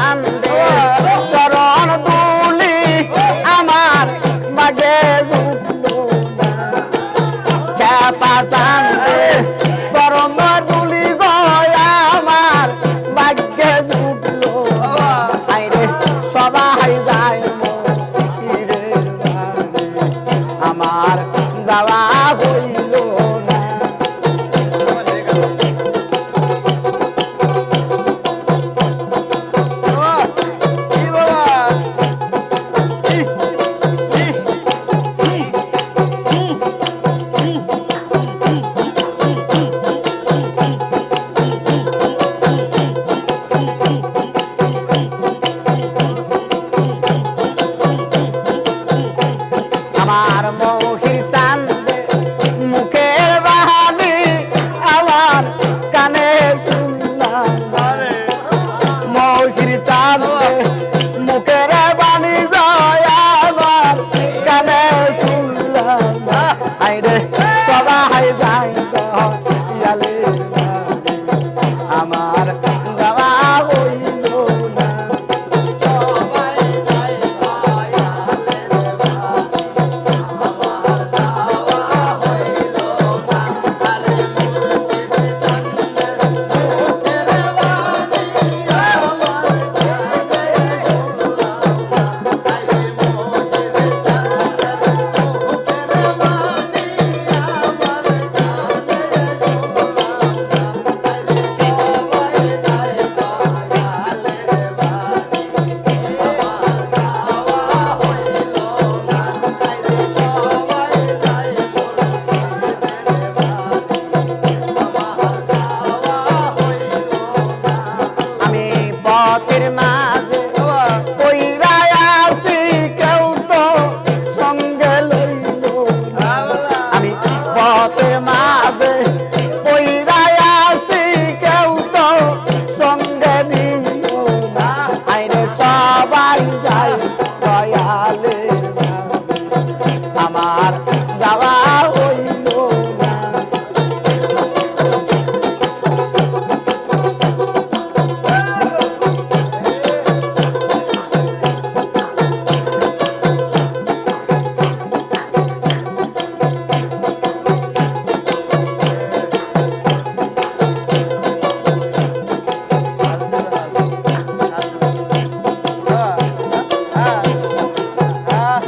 চান্দে চরণ দুলি আমার বাগে জুটলো না চাপা চান্দে চরণ দুলি গো আমার বাগে জুটলো আইরে সবাই যায় মকিরের বাড়ি আমার যাওয়া হইল না আমার মহির চান্দে মুখের বাহানি আমার কানে শুনলাম মহির চান্দে মুখের বাণী যায় আমার কানে শুনলাম আইরে সবাই যাই ইয়ালে আমার যাওয়া হইল না পথের মাঝে কইরা আছি কেউ তো সঙ্গে লইল আমি পথের মাঝে কইরা আছি কেউ তো সঙ্গে নিল আইরে সবাই যায়